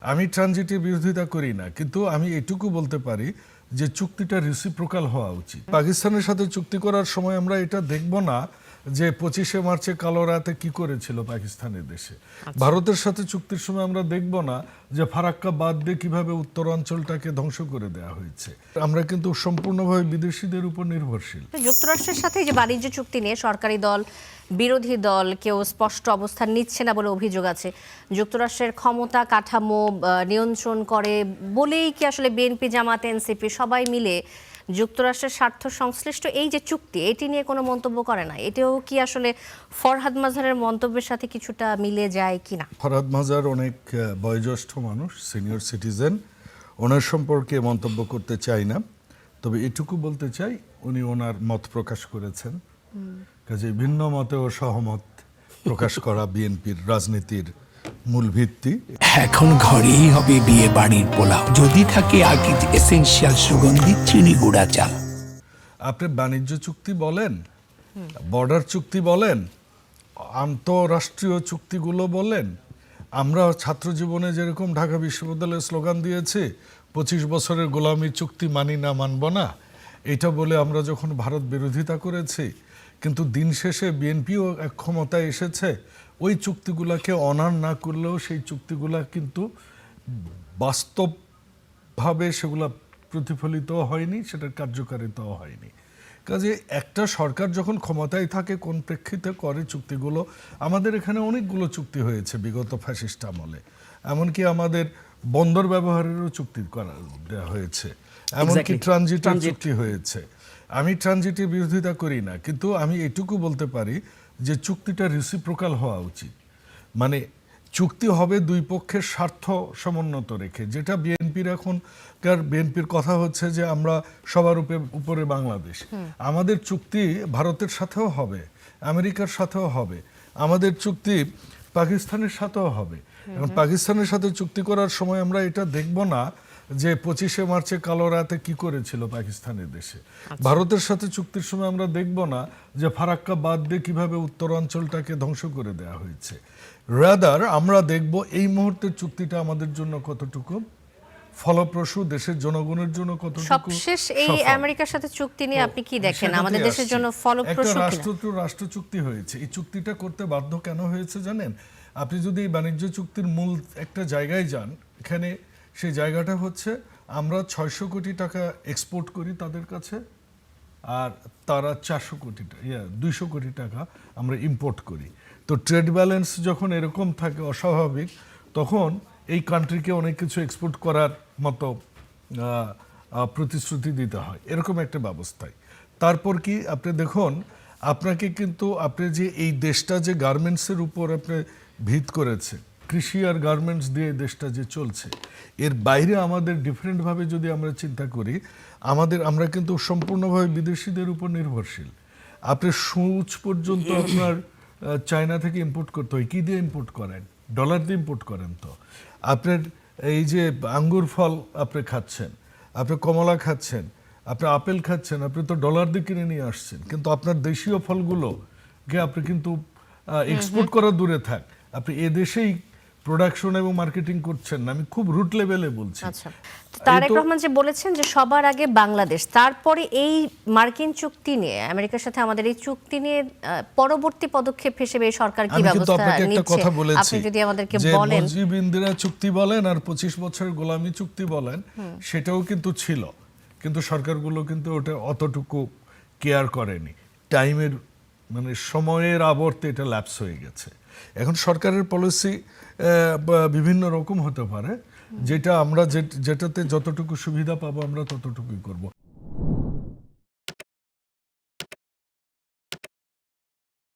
আমি ট্রানজিটের বিরোধিতা করি না, কিন্তু আমি এটুকু বলতে পারি যে চুক্তিটা রেসিপ্রোকাল হওয়া উচিত। পাকিস্তানের সাথে চুক্তি করার সময় আমরা এটা দেখব না যে 25শে মার্চে কালো রাতে কি করেছিল পাকিস্তানের দেশে। ভারতের সাথে চুক্তির সময় আমরা দেখব না যে ফারাক্কা বাদ দিয়ে কিভাবে উত্তরাঞ্চলটাকে ধ্বংস করে দেওয়া হয়েছে। আমরা কিন্তু সম্পূর্ণভাবে বিদেশিদের উপর নির্ভরশীল। যুক্তরাষ্ট্রের সাথে যে বাণিজ্য চুক্তি নিয়ে সরকারি দল বিরোধী দল কেউ স্পষ্ট অবস্থান নিচ্ছে না বলে অভিযোগ আছে। যুক্তরাষ্ট্রের ক্ষমতা কাঠামো নিয়ন্ত্রণ করে বলেই কি আসলে বিএনপি, জামাত, এনসিপি সবাই মিলে যুক্তরাষ্ট্রের স্বার্থ সংশ্লিষ্ট এই যে চুক্তি এটি নিয়ে কোনো মন্তব্য করে না? এটাও কি আসলে ফরহাদ মাজারের মন্তব্যের সাথে কিছুটা মিলে যায় কিনা? ফরহাদ মাজার অনেক বয়োজ্যেষ্ঠ মানুষ, সিনিয়র সিটিজেন, ওনার সম্পর্কে মন্তব্য করতে চাই না। তবে এটুকু বলতে চাই, উনি ওনার মত প্রকাশ করেছেন, কাজে ভিন্ন মতেও সহমত প্রকাশ করা বিএনপির রাজনীতির মূল ভিত্তি। এখন ঘরেই হবে বিয়ে বাড়ির পোলাও, যদি থাকে আকিজ এসেনশিয়াল সুগন্ধি চিনি গুঁড়া চাল। আপনি বাণিজ্য চুক্তি বলেন, বর্ডার চুক্তি বলেন, আন্তঃরাষ্ট্রীয় চুক্তিগুলো বলেন, আমরা ছাত্র জীবনে যেরকম ঢাকা বিশ্ববিদ্যালয়ে স্লোগান দিয়েছি 25 বছরের গোলামি চুক্তি মানি না, মানব না, এটা বলে আমরা যখন ভারত বিরোধিতা করেছি, কিন্তু দিন শেষে বিএনপিও এক ক্ষমতায় এসেছে, ওই চুক্তিগুলোকে অনার না করলেও সেই চুক্তিগুলা কিন্তু বাস্তবভাবে সেগুলা প্রতিফলিত হয়নি, সেটার কার্যকারিতাও হয়নি। কাজে একটা সরকার যখন ক্ষমতায় থাকে কোন প্রেক্ষিতে করে চুক্তিগুলো, আমাদের এখানে অনেকগুলো চুক্তি হয়েছে বিগত ফ্যাসিস্ট আমলে, এমনকি আমাদের বন্দর ব্যবহারেরও চুক্তি করা দেওয়া হয়েছে, এমনকি ট্রানজিটের চুক্তি হয়েছে। আমি ট্রানজিটের বিরোধিতা করি না, কিন্তু আমি এটুকু বলতে পারি যে চুক্তিটা রেসিপ্রোকাল হওয়া উচিত। মানে চুক্তি হবে দুই পক্ষের স্বার্থ সমুন্নত রেখে, যেটা বিএনপির কথা হচ্ছে যে আমরা সবার উপরে বাংলাদেশ। আমাদের চুক্তি ভারতের সাথেও হবে, আমেরিকার সাথেও হবে, আমাদের চুক্তি পাকিস্তানের সাথেও হবে। এখন পাকিস্তানের সাথে চুক্তি করার সময় আমরা এটা দেখব না যে 25শে মার্চে কালো রাতে কি করেছিল পাকিস্তানের দেশে। ভারতের সাথে চুক্তির সময় আমরা দেখব না যে ফারাক্কা বাদ দিয়ে কিভাবে উত্তরাঞ্চলটাকে ধ্বংস করে দেওয়া হয়েছে। রাদার আমরা দেখব এই মুহূর্তের চুক্তিটা আমাদের জন্য কতটুকু ফলপ্রসূ, দেশের জনগণের জন্য কতটুকু। সবশেষ এই আমেরিকার সাথে চুক্তি নিয়ে আপনি কি দেখেন আমাদের দেশের জন্য ফলপ্রসূ কিনা? একটা রাষ্ট্র চুক্তি হয়েছে, এই চুক্তিটা করতে বাধ্য কেন হয়েছে জানেন? আপনি যদি এই বাণিজ্য চুক্তির মূল একটা জায়গায় যান, এখানে সেই জায়গাটা হচ্ছে আমরা 600 কোটি টাকা এক্সপোর্ট করি তাদের কাছে, আর তারা 200 কোটি টাকা আমরা ইম্পোর্ট করি। তো ট্রেড ব্যালেন্স যখন এরকম থাকে অস্বাভাবিক, তখন এই কান্ট্রিকে অনেক কিছু এক্সপোর্ট করার মতো প্রতিশ্রুতি দিতে হয়, এরকম একটা ব্যবস্থায়। তারপর কি আপনি দেখুন, আপনাকে কিন্তু আপনি যে এই দেশটা যে গার্মেন্টসের উপর আপনি ভিত করেছে, কৃষি আর গার্মেন্টস দিয়ে দেশটা যে চলছে, এর বাইরে আমাদের ডিফারেন্টভাবে যদি আমরা চিন্তা করি, আমরা কিন্তু সম্পূর্ণভাবে বিদেশিদের উপর নির্ভরশীল। আপনি সুচ পর্যন্ত আপনার চায়না থেকে ইম্পোর্ট করতে হয়। কী দিয়ে ইম্পোর্ট করেন? ডলার দিয়ে ইম্পোর্ট করেন। তো আপনার এই যে আঙ্গুর ফল আপনি খাচ্ছেন, আপনি কমলা খাচ্ছেন, আপনি আপেল খাচ্ছেন, আপনি তো ডলার দিয়ে কিনে নিয়ে আসছেন, কিন্তু আপনার দেশীয় ফলগুলোকে আপনি কিন্তু এক্সপোর্ট করা দূরে থাক, আপনি এদেশেই প্রোডাকশন এবং মার্কেটিং করছেন না। আমি খুব রুট লেভেলে বলছি। আচ্ছা, তারেক রহমান যে বলেছেন যে সবার আগে বাংলাদেশ, তারপরে এই মার্কিন চুক্তি নিয়ে, আমেরিকার সাথে আমাদের এই চুক্তি নিয়ে পরবর্তী পদক্ষেপ হিসেবে সরকার কি ব্যবস্থা নিচ্ছে আপনি যদি আমাদেরকে বলেন। মুজিব ইন্দিরা চুক্তি বলেন আর 25 বছরের গোলামি চুক্তি বলেন, সেটাও কিন্তু ছিল, কিন্তু সরকারগুলো কিন্তু ওটা অতটুকু কেয়ার করেনি। টাইমের মানে সময়ের আবর্তে এটা ল্যাপস হয়ে গেছে। এখন সরকারের পলিসি বিভিন্ন রকম হতে পারে, যেটা আমরা যেটাতে যতটুকু সুবিধা পাবো আমরা ততটুকুই করব।